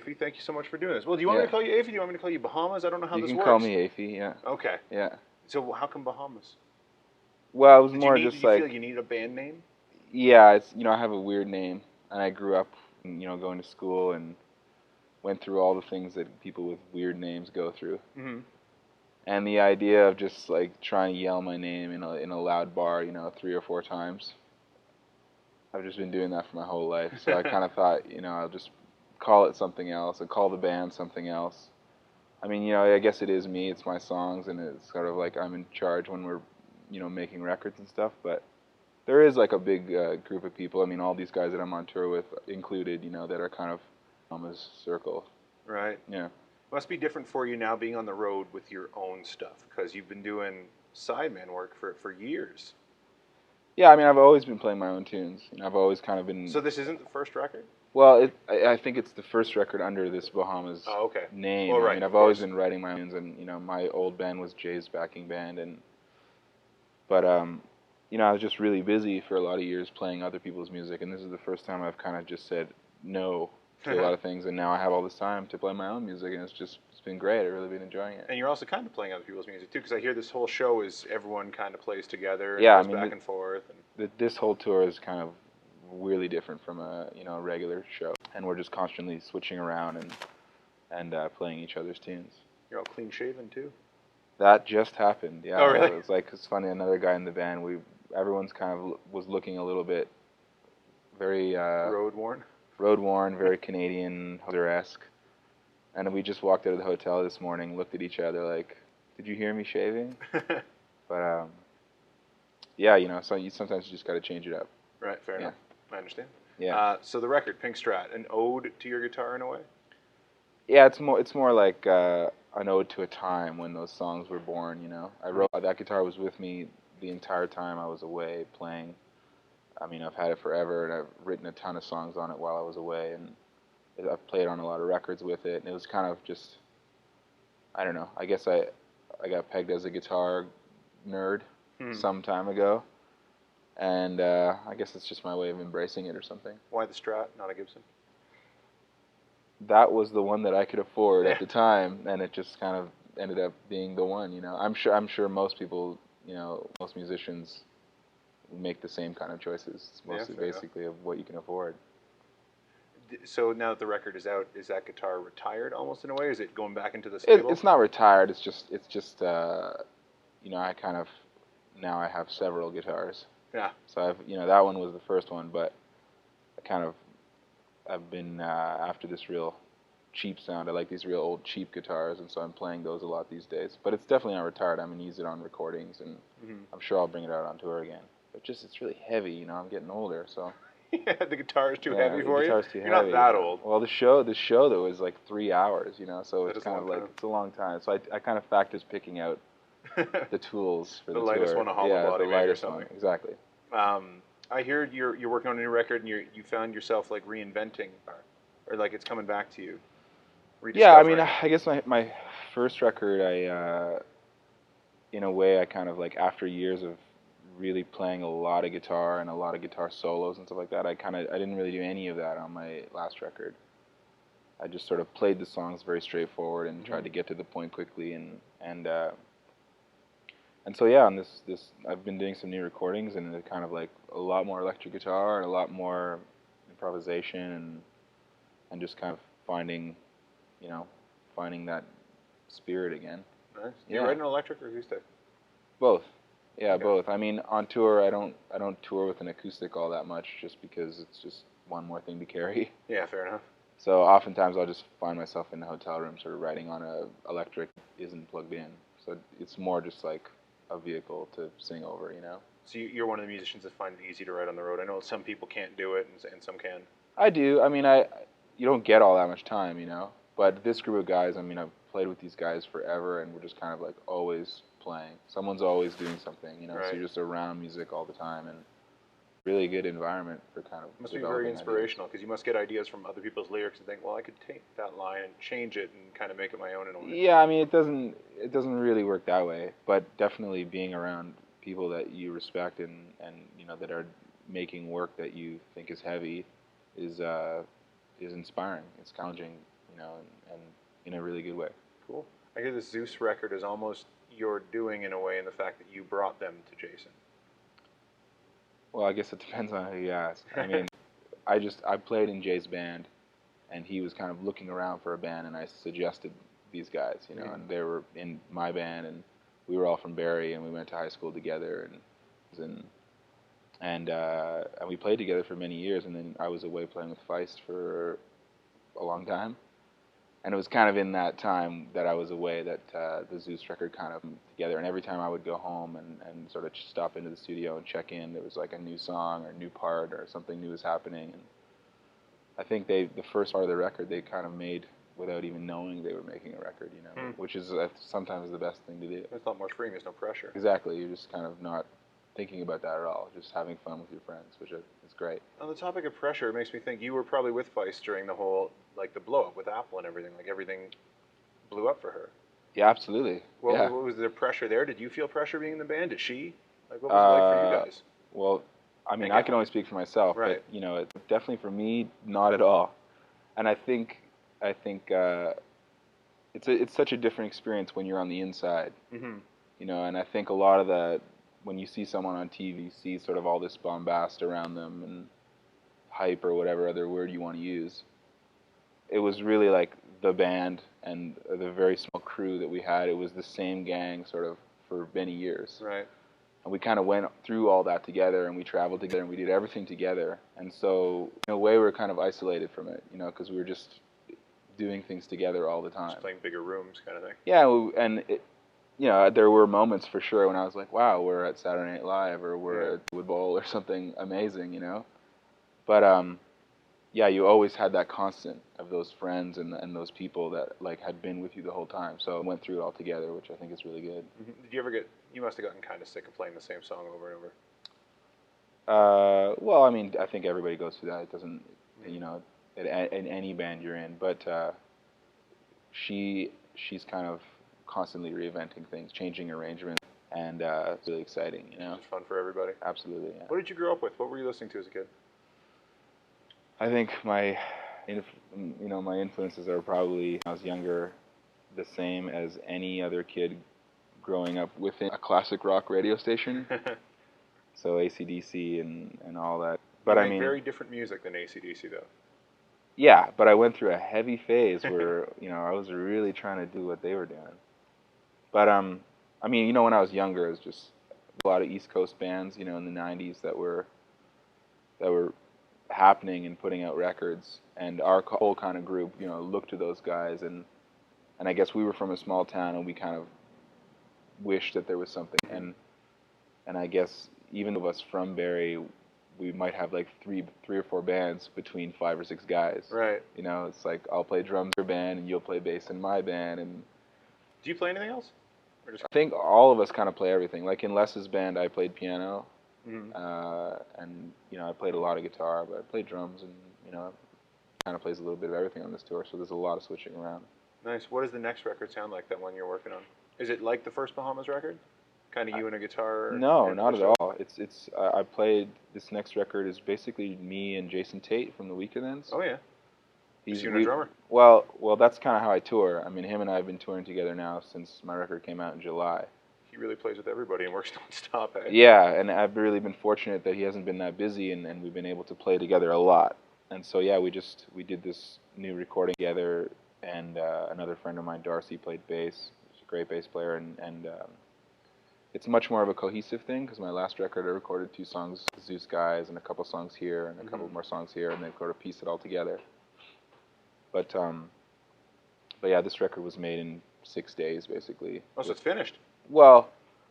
Afie. Thank you so much for doing this. Well, do you want me to call you Afie? Do you want me to call you Bahamas? I don't know how You this can works. call me Afie, yeah. Okay. Yeah. So how come Bahamas? Well, it was Did more you just feel like, like you needed a band name? yeah, it's, I have a weird name, and I grew up, going to school and went through all the things that people with weird names go through. Mm-hmm. And the idea of just like trying to yell my name in a loud bar, 3 or 4 times. I've just been doing that for my whole life. So I kind of thought, I'll just call it something else and call the band something else. I mean, I guess it is me. It's my songs, and it's sort of like I'm in charge when we're, making records and stuff. But there is like a big group of people. I mean, all these guys that I'm on tour with included, that are kind of Mama's circle. Right. Yeah. Must be different for you now being on the road with your own stuff because you've been doing sideman work for years. Yeah, I mean, I've always been playing my own tunes. I've always kind of been. So this isn't the first record? Well, I think it's the first record under this Bahamas okay. name. Well, right, I mean, I've always been writing my tunes, and my old band was Jay's backing band, but I was just really busy for a lot of years playing other people's music, and this is the first time I've kind of just said no to a lot of things, and now I have all this time to play my own music, and it's been great. I've really been enjoying it. And you're also kind of playing other people's music too, because I hear this whole show is everyone kind of plays together and Yeah, goes back and forth. This whole tour is kind of really different from a regular show, and we're just constantly switching around and playing each other's tunes. You're all clean shaven too. That just happened. Yeah. Oh, really? It's funny. Another guy in the band. Everyone's kind of was looking a little bit very road worn. Road worn, very Canadian, esque. And we just walked out of the hotel this morning, looked at each other like, "Did you hear me shaving?" But yeah, so sometimes you just got to change it up. Right. Fair enough. I understand. Yeah. So the record, Pink Strat, an ode to your guitar in a way. Yeah, it's more like an ode to a time when those songs were born. I wrote that guitar was with me the entire time I was away playing. I mean, I've had it forever, and I've written a ton of songs on it while I was away, and I've played on a lot of records with it. And it was kind of just, I don't know. I guess I got pegged as a guitar nerd some time ago, and I guess it's just my way of embracing it or something. Why the Strat, not a Gibson? That was the one that I could afford at the time, and it just kind of ended up being the one. I'm sure most people, most musicians make the same kind of choices. It's mostly basically of what you can afford. So now that the record is out, is that guitar retired almost in a way? Is it going back into the stable? It's not retired. It's just I kind of now I have several guitars. Yeah. So that one was the first one, but I've been after this real cheap sound. I like these real old cheap guitars, and so I'm playing those a lot these days. But it's definitely not retired. I'm gonna use it on recordings, and I'm sure I'll bring it out on tour again. But it's really heavy. I'm getting older, so. Yeah, the guitar is too heavy for you. The guitar's too heavy. You're not that old. Well, the show though is like 3 hours. So it's kind of like it's a long time. So I kind of factors picking out the tools for the lightest tour. one, a hollow body, the lightest or something. One, exactly. I hear you're working on a new record, and you found yourself like reinventing, or like it's coming back to you. Yeah, I mean, I guess my first record, in a way, I kind of like after years of really playing a lot of guitar and a lot of guitar solos and stuff like that, I didn't really do any of that on my last record. I just sort of played the songs very straightforward and tried to get to the point quickly, and so yeah, on this I've been doing some new recordings, and it's kind of like a lot more electric guitar and a lot more improvisation and just kind of finding that spirit again. Nice. You write an electric or acoustic? Both. Yeah, both. I mean, on tour, I don't tour with an acoustic all that much, just because it's just one more thing to carry. Yeah, fair enough. So oftentimes I'll just find myself in a hotel room, sort of writing on a electric isn't plugged in. So it's more just like a vehicle to sing over, So you're one of the musicians that find it easy to write on the road. I know some people can't do it, and some can. I do. I mean, you don't get all that much time, But this group of guys, I mean, I've played with these guys forever, and we're just kind of like always playing. Someone's always doing something, Right. So you're just around music all the time, and really good environment for kind of. It must be very inspirational, because you must get ideas from other people's lyrics and think, well, I could take that line and change it and kind of make it my own in a way. Yeah, I mean, it doesn't really work that way, but definitely being around people that you respect and that are making work that you think is heavy is inspiring. It's challenging, you know, and in a really good way. Cool. I hear the Zeus record is almost your doing in a way, in the fact that you brought them to Jason. Well, I guess it depends on who you ask. I mean, I played in Jay's band, and he was kind of looking around for a band, and I suggested these guys, you know, and they were in my band, and we were all from Barrie, and we went to high school together, and we played together for many years, and then I was away playing with Feist for a long time. And it was kind of in that time that I was away that the Zeus record kind of came together. And every time I would go home and sort of stop into the studio and check in, there was like a new song or a new part or something new was happening. And I think the first part of the record they kind of made without even knowing they were making a record, you know, which is sometimes the best thing to do. It's a lot more freeing. There's no pressure. Exactly. You're just kind of not thinking about that at all, just having fun with your friends, which is great. On the topic of pressure, it makes me think you were probably with Feist during the whole, like, the blow-up with Apple and everything. Like, everything blew up for her. Yeah, absolutely. What was the pressure there? Did you feel pressure being in the band? Did she? Like, what was it like for you guys? Well, I mean, I can only speak for myself, right. But, you know, definitely for me, not at all. And I think it's such a different experience when you're on the inside. Mm-hmm. You know, and I think a lot of that, when you see someone on TV, see sort of all this bombast around them and hype or whatever other word you want to use. It was really like the band and the very small crew that we had. It was the same gang sort of for many years. Right. And we kind of went through all that together, and we traveled together, and we did everything together. And so, in a way, we were kind of isolated from it, you know, because we were just doing things together all the time. Just playing bigger rooms kind of thing. Yeah, and you know, there were moments for sure when I was like, wow, we're at Saturday Night Live, or we're at Wood Bowl, or something amazing, you know. But yeah, you always had that constant of those friends and those people that like had been with you the whole time. So I went through it all together, which I think is really good. Mm-hmm. Did you ever you must have gotten kind of sick of playing the same song over and over? Well, I mean, I think everybody goes through that. It doesn't, you know, in any band you're in. But she's kind of constantly reinventing things, changing arrangements, and it's really exciting, you know. It's fun for everybody. Absolutely, yeah. What did you grow up with? What were you listening to as a kid? I think my influences are probably, when I was younger, the same as any other kid growing up within a classic rock radio station. So AC/DC and all that. But I mean, very different music than AC/DC though. Yeah, but I went through a heavy phase where you know I was really trying to do what they were doing. But I mean, you know, when I was younger, it was just a lot of East Coast bands, you know, in the '90s that were happening and putting out records, and our whole kind of group, you know, looked to those guys, and I guess we were from a small town, and we kind of wished that there was something, and I guess even of us from Barrie, we might have like three or four bands between 5 or 6 guys. Right. You know, it's like I'll play drums in your band, and you'll play bass in my band, and. Do you play anything else? I think all of us kind of play everything. Like in Les's band, I played piano, and you know I played a lot of guitar, but I played drums, and you know, kind of plays a little bit of everything on this tour. So there's a lot of switching around. Nice. What does the next record sound like? That one you're working on? Is it like the first Bahamas record? Kind of you and a guitar? No, not at all. It's I played this next record is basically me and Jason Tate from the Weekends. Oh yeah. He's you and a drummer. Well, that's kind of how I tour. I mean, him and I have been touring together now since my record came out in July. He really plays with everybody and works non-stop, eh? Yeah, and I've really been fortunate that he hasn't been that busy, and we've been able to play together a lot. And so yeah, we did this new recording together, and another friend of mine, Darcy, played bass. He's a great bass player, and it's much more of a cohesive thing, because my last record I recorded 2 songs, Zeus guys, and a couple songs here, and a couple more songs here, and they sort of piece it all together. But yeah, this record was made in 6 days, basically. Oh, so it's finished? Well,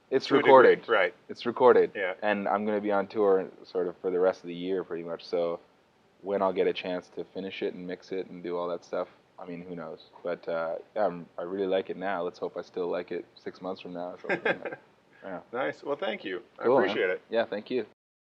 it's recorded. Right. It's recorded. Yeah. And I'm going to be on tour sort of for the rest of the year, pretty much. So when I'll get a chance to finish it and mix it and do all that stuff, I mean, who knows? But yeah, I really like it now. Let's hope I still like it 6 months from now. So, yeah. Nice. Well, thank you. Cool, I appreciate it. Yeah, thank you.